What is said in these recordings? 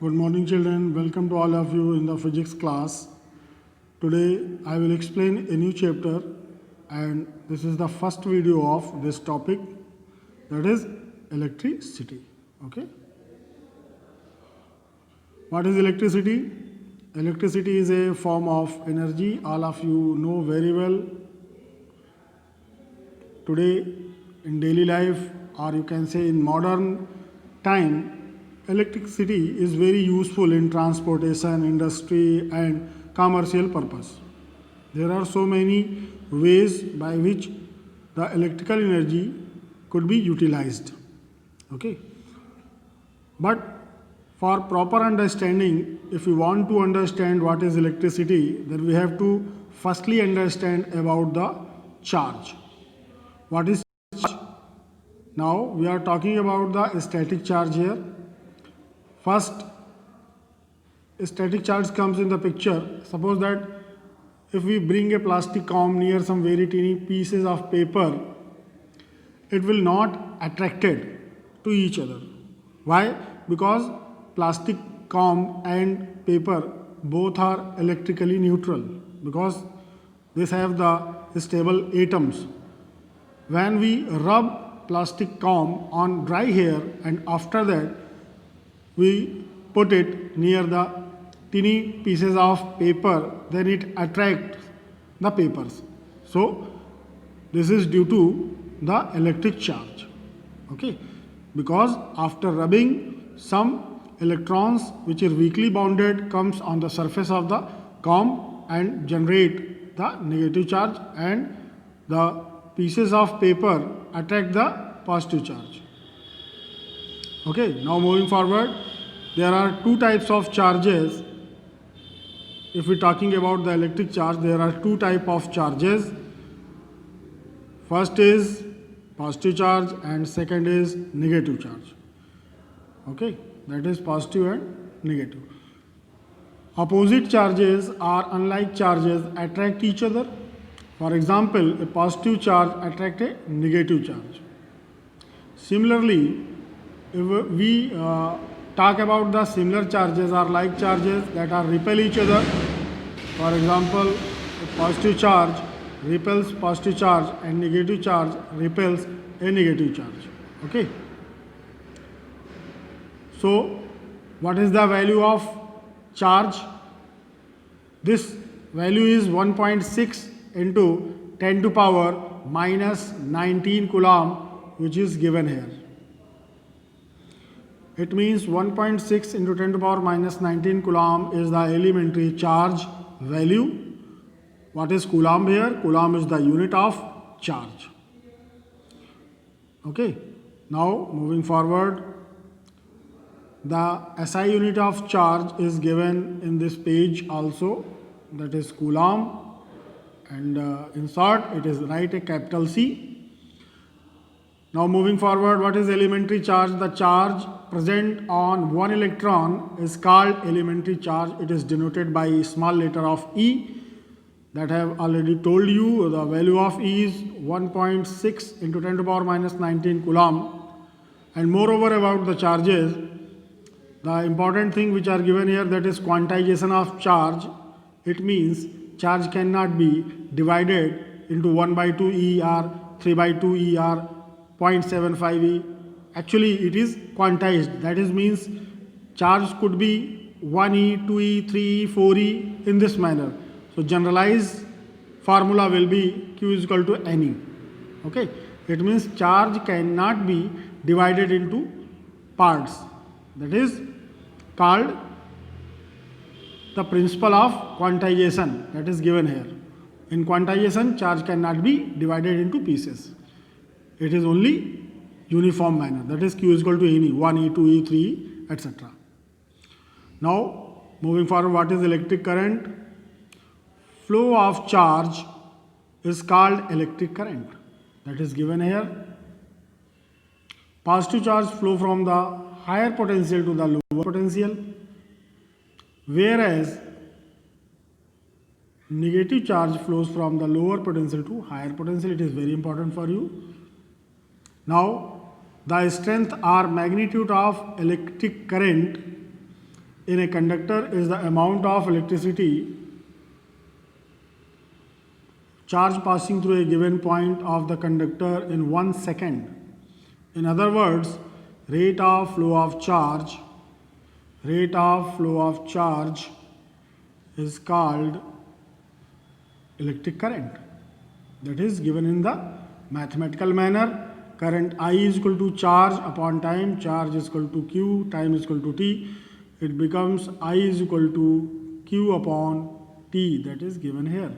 Good morning, children. Welcome to all of you in the physics class. Today, I will explain a new chapter, and this is the first video of this topic, that is electricity. Okay. What is electricity? Electricity is a form of energy. All of you know very well. Today, in daily life, or you can say in modern time, electricity is very useful in transportation, industry, and commercial purpose. There are so many ways by which the electrical energy could be utilized. Okay. But for proper understanding, if we want to understand what is electricity, then we have to firstly understand about the charge. What is charge? Now we are talking about the static charge here. First, static charge comes in the picture. Suppose that if we bring a plastic comb near some very tiny pieces of paper, it will not attracted to each other. Why? Because plastic comb and paper both are electrically neutral, because these have the stable atoms. When we rub plastic comb on dry hair and after that we put it near the tiny pieces of paper, then it attracts the papers. So this is due to the electric charge. Okay, because after rubbing, some electrons which are weakly bounded comes on the surface of the comb and generate the negative charge, and the pieces of paper attract the positive charge. Okay, now moving forward, there are two types of charges. If we are talking about the electric charge, there are two types of charges. First is positive charge and second is negative charge. Okay, that is positive and negative. Opposite charges are unlike charges attract each other. For example, a positive charge attracts a negative charge. Similarly, if we talk about the similar charges or like charges that are repel each other, for example, a positive charge repels positive charge and negative charge repels a negative charge. Okay. So, what is the value of charge? This value is 1.6 into 10 to power minus 19 coulomb, which is given here. It means 1.6 into 10 to power minus 19 coulomb is the elementary charge value. What is coulomb here? Coulomb is the unit of charge. Okay. Now moving forward, the SI unit of charge is given in this page also, that is coulomb, and in short it is write a capital C. Now moving forward, what is elementary charge? The charge present on one electron is called elementary charge. It is denoted by small letter of E. That I have already told you, the value of E is 1.6 into 10 to the power minus 19 coulomb. And moreover, about the charges, the important thing which are given here, that is quantization of charge. It means charge cannot be divided into 1 by 2 E or 3 by 2 E or 0.75 E. Actually, it is quantized. That is means charge could be 1 E, 2 E, 3 E, 4 E in this manner. So generalized formula will be Q is equal to NE. Okay. It means charge cannot be divided into parts. That is called the principle of quantization, that is given here. In quantization, charge cannot be divided into pieces. It is only uniform manner. That is Q is equal to NE, 1 E, 2 E, 3 E, etc. Now moving forward, what is electric current? Flow of charge is called electric current. That is given here. Positive charge flow from the higher potential to the lower potential, whereas negative charge flows from the lower potential to higher potential. It is very important for you. Now, the strength or magnitude of electric current in a conductor is the amount of electricity charge passing through a given point of the conductor in 1 second. In other words, rate of flow of charge is called electric current. That is given in the mathematical manner. Current I is equal to charge upon time, charge is equal to Q, time is equal to T. It becomes I is equal to Q upon T, that is given here,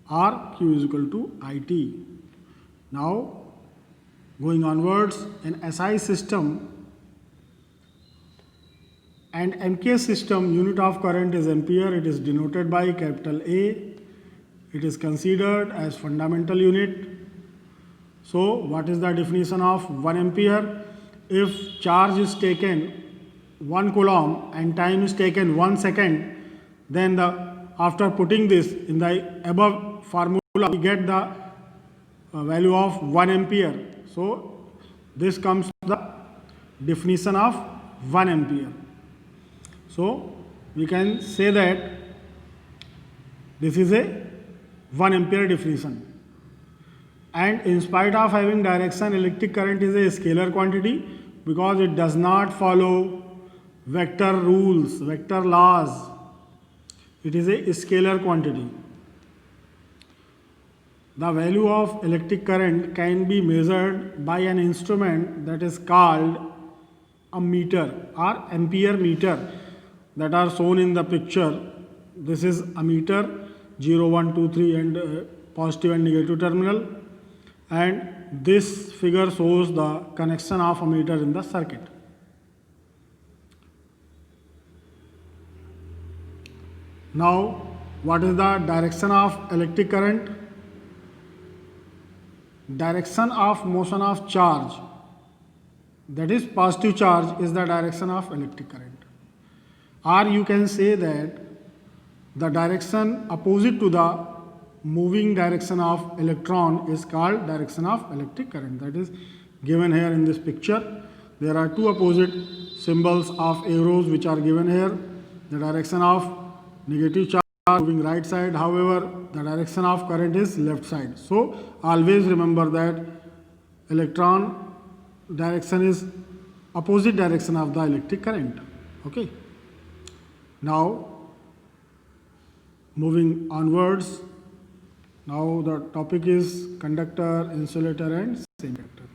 or Q is equal to IT. Now, going onwards, in SI system and MKS system, unit of current is ampere. It is denoted by capital A. It is considered as fundamental unit. So, what is the definition of 1 ampere? If charge is taken 1 coulomb and time is taken 1 second, then after putting this in the above formula, we get the value of 1 ampere. So, this comes the definition of 1 ampere. So, we can say that this is a 1 ampere definition. And in spite of having direction, electric current is a scalar quantity because it does not follow vector rules, vector laws. It is a scalar quantity. The value of electric current can be measured by an instrument that is called a meter or ampere meter, that are shown in the picture. This is a meter, 0, 1, 2, 3 and positive and negative terminal, and this figure shows the connection of a meter in the circuit. Now, what is the direction of electric current? Direction of motion of charge, that is positive charge, is the direction of electric current. Or you can say that the direction opposite to the moving direction of electron is called direction of electric current. That is given here in this picture. There are two opposite symbols of arrows which are given here. The direction of negative charge moving right side, however, the direction of current is left side. So, always remember that electron direction is opposite direction of the electric current. Okay. Now, moving onwards, now the topic is conductor, insulator and semiconductor.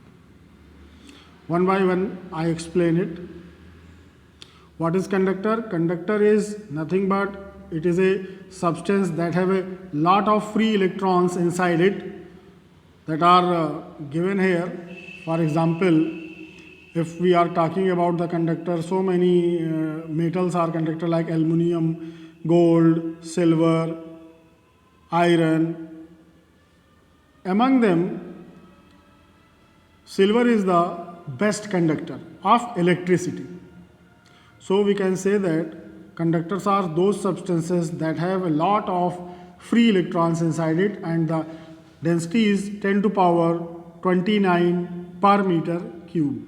One by one I explain it. What is conductor? Conductor is nothing but it is a substance that have a lot of free electrons inside it that are given here. For example, if we are talking about the conductor, so many metals are conductor like aluminum, gold, silver, iron. Among them, silver is the best conductor of electricity. So we can say that conductors are those substances that have a lot of free electrons inside it, and the density is 10 to power 29 per meter cube.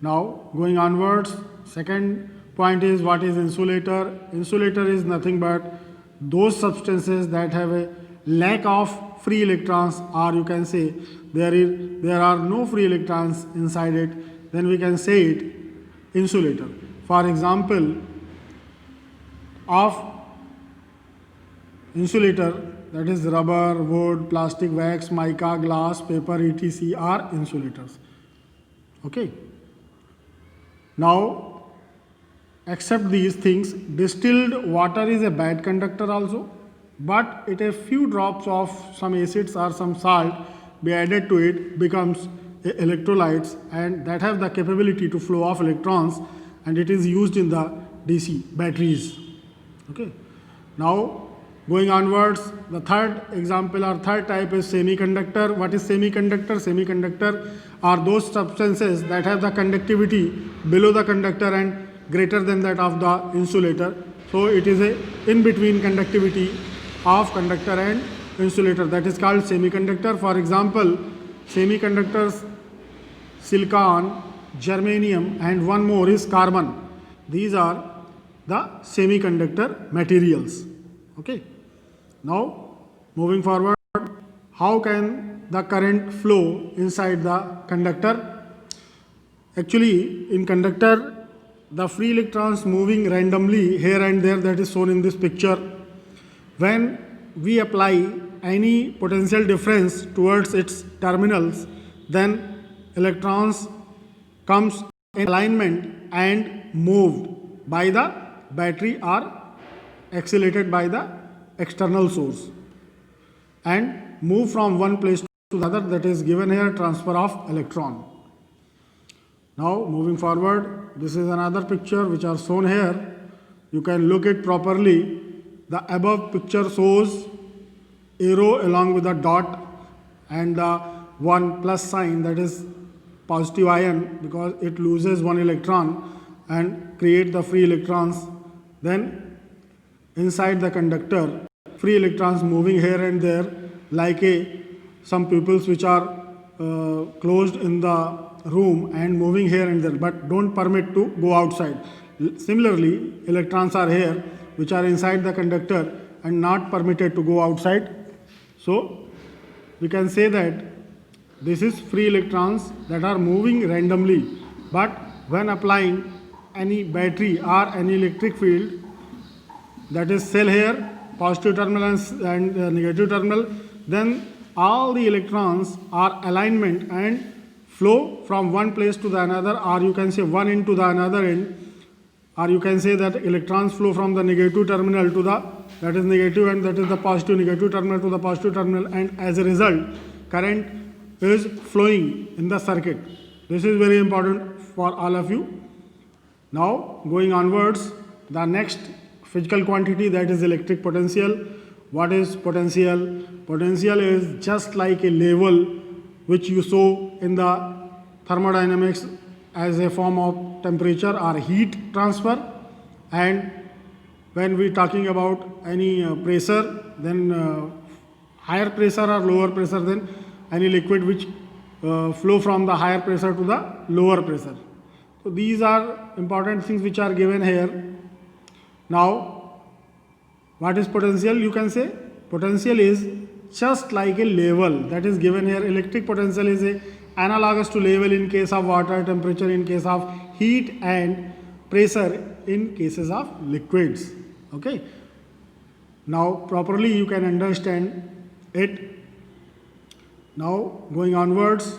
Now, going onwards, second point is what is insulator? Insulator is nothing but those substances that have a lack of free electrons, or you can say there are no free electrons inside it, then we can say it insulator. For example, of insulator, that is rubber, wood, plastic, wax, mica, glass, paper, etc. are insulators. Okay. Now, except these things, distilled water is a bad conductor also, but it a few drops of some acids or some salt be added to it becomes electrolytes, and that have the capability to flow of electrons, and it is used in the DC batteries. Okay. Now, going onwards, the third example or third type is semiconductor. What is semiconductor? Semiconductor are those substances that have the conductivity below the conductor and greater than that of the insulator. So, it is a in-between conductivity of conductor and insulator, that is called semiconductor. For example, semiconductors, silicon, germanium and one more is carbon. these are the semiconductor materials. Okay. Now moving forward, how can the current flow inside the conductor? Actually, in conductor, the free electrons moving randomly here and there, that is shown in this picture. When we apply any potential difference towards its terminals, then electrons comes in alignment and moved by the battery or accelerated by the external source and move from one place to the other, that is given here transfer of electron. Now moving forward, this is another picture which are shown here. You can look it properly. The above picture shows arrow along with a dot and the one plus sign, that is positive ion, because it loses one electron and create the free electrons. Then inside the conductor, free electrons moving here and there like some pupils which are closed in the room and moving here and there, but don't permit to go outside. Similarly, electrons are here which are inside the conductor and not permitted to go outside. So we can say that this is free electrons that are moving randomly, but when applying any battery or any electric field, that is cell here, positive terminal and negative terminal, then all the electrons are alignment and flow from one place to the another, or you can say one end to the another end, or you can say that electrons flow from the negative terminal to the, that is negative, and that is the positive negative terminal to the positive terminal, and as a result current is flowing in the circuit. This is very important for all of you. Now going onwards, the next physical quantity, that is electric potential. What is potential? Potential is just like a level which you saw in the thermodynamics as a form of temperature or heat transfer, and when we talking about any pressure, then higher pressure or lower pressure, then any liquid which flow from the higher pressure to the lower pressure. So these are important things which are given here. Now what is potential? You can say potential is just like a level that is given here. Electric potential is a analogous to level in case of water, temperature in case of heat, and pressure in cases of liquids. Okay. Now properly you can understand it. Now going onwards,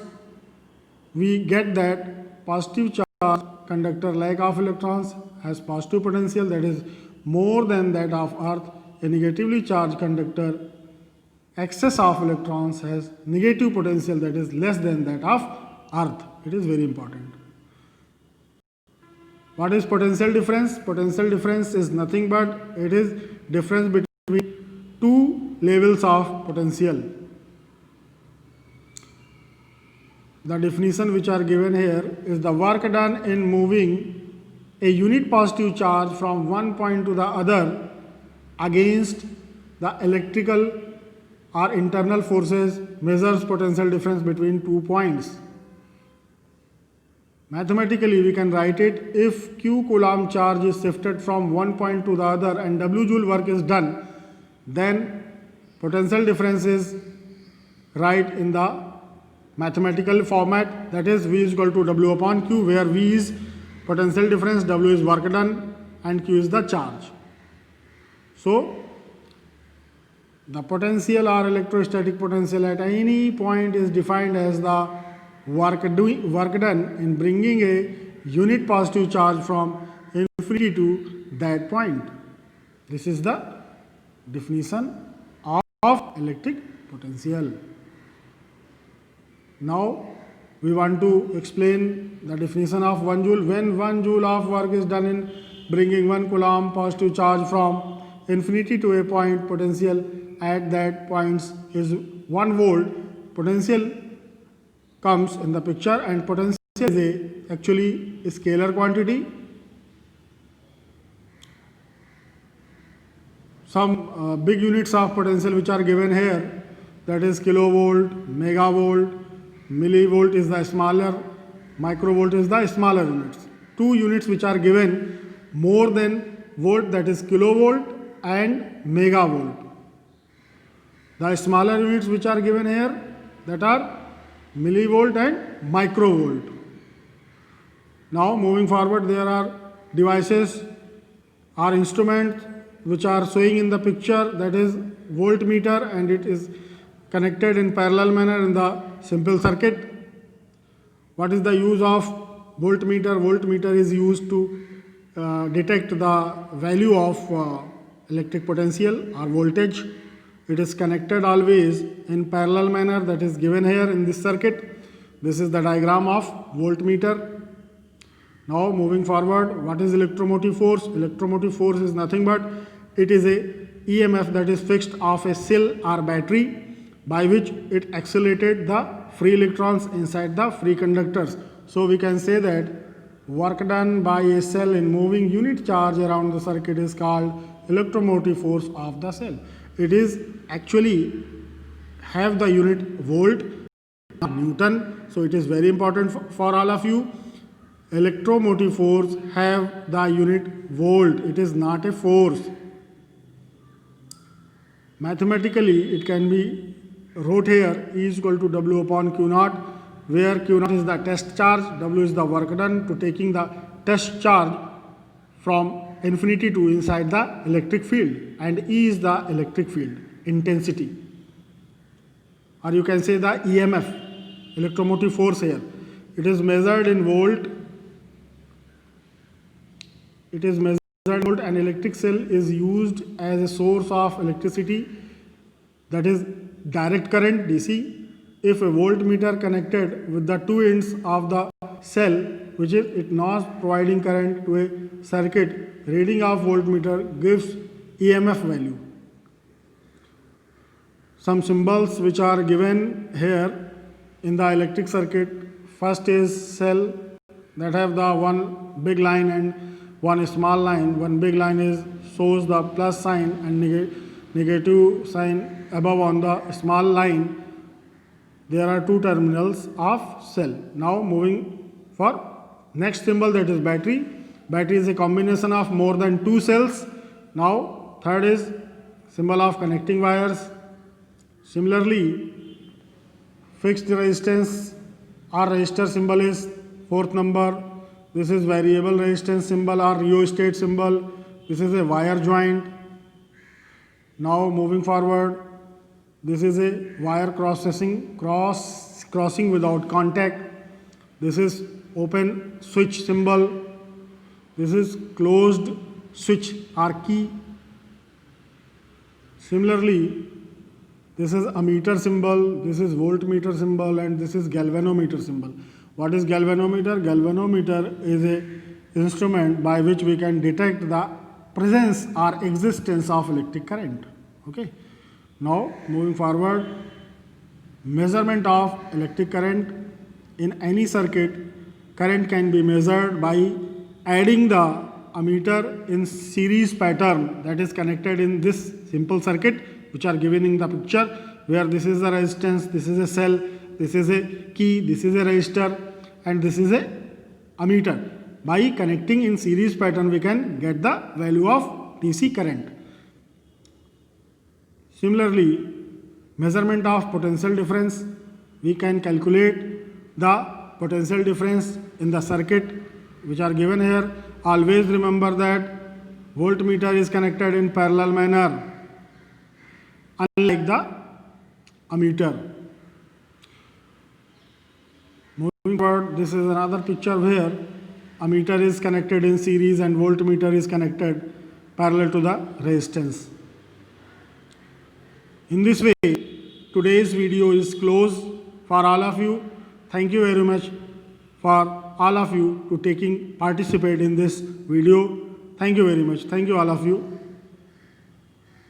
we get that positive charge conductor lack of electrons has positive potential, that is more than that of earth. A negatively charged conductor excess of electrons has negative potential, that is less than that of earth. It is very important. What is potential difference? Potential difference is nothing but it is difference between two levels of potential. The definition which are given here is the work done in moving a unit positive charge from one point to the other against the electrical or internal forces measures potential difference between 2 points. Mathematically we can write it, if q coulomb charge is shifted from one point to the other and w joule work is done, then potential difference is right in the mathematical format, that is V is equal to W upon Q, where V is potential difference, W is work done, and Q is the charge. So the potential or electrostatic potential at any point is defined as the work done in bringing a unit positive charge from infinity to that point. This is the definition of electric potential. Now we want to explain the definition of 1 joule. When 1 joule of work is done in bringing 1 coulomb positive charge from infinity to a point, potential at that point is 1 volt. Potential comes in the picture, and potential is actually a scalar quantity. Some big units of potential which are given here, that is kilovolt, megavolt, millivolt is the smaller, microvolt is the smaller units. 2 units which are given more than volt, that is kilovolt and megavolt. The smaller units which are given here, that are millivolt and microvolt. Now moving forward, there are devices or instruments which are showing in the picture, that is voltmeter, and it is connected in parallel manner in the simple circuit. What is the use of voltmeter? Voltmeter is used to detect the value of electric potential or voltage. It is connected always in parallel manner, that is given here in this circuit. This is the diagram of voltmeter. Now moving forward, what is electromotive force? Electromotive force is nothing but it is a EMF that is fixed of a cell or battery, by which it accelerated the free electrons inside the free conductors. So we can say that work done by a cell in moving unit charge around the circuit is called electromotive force of the cell. It is actually have the unit volt, Newton. So it is very important for all of you. Electromotive force have the unit volt. It is not a force. Mathematically, it can be wrote here E is equal to W upon Q naught, where Q naught is the test charge, W is the work done to taking the test charge from infinity to inside the electric field, and E is the electric field intensity, or you can say the EMF, electromotive force here. It is measured in volt. It is measured in volt. An electric cell is used as a source of electricity, that is direct current DC. If a voltmeter connected with the two ends of the cell, which is it not providing current to a circuit, reading of voltmeter gives EMF value. Some symbols which are given here in the electric circuit. First is cell that have the one big line and one small line. One big line is shows the plus sign and negative sign above on the small line. There are two terminals of cell. Now moving for next symbol, that is battery. Battery is a combination of more than two cells. Now third is symbol of connecting wires. Similarly, fixed resistance or resistor symbol is fourth number. This is variable resistance symbol or rheostat symbol. This is a wire joint. Now moving forward, this is a wire crossing without contact. This is open switch symbol. This is closed switch or key. Similarly, this is ammeter symbol, this is voltmeter symbol, and this is galvanometer symbol. What is galvanometer? Galvanometer is an instrument by which we can detect the presence or existence of electric current. Okay. Now moving forward, measurement of electric current in any circuit. Current can be measured by adding the ammeter in series pattern that is connected in this simple circuit which are given in the picture, where this is a resistance, this is a cell, this is a key, this is a resistor, and this is a ammeter. By connecting in series pattern, we can get the value of DC current. Similarly, measurement of potential difference, we can calculate the potential difference in the circuit which are given here. Always remember that voltmeter is connected in parallel manner, unlike the ammeter. Moving forward, this is another picture where ammeter is connected in series and voltmeter is connected parallel to the resistance. In this way, today's video is closed for all of you. Thank you very much for all of you to participate in this video. Thank you very much. Thank you all of you.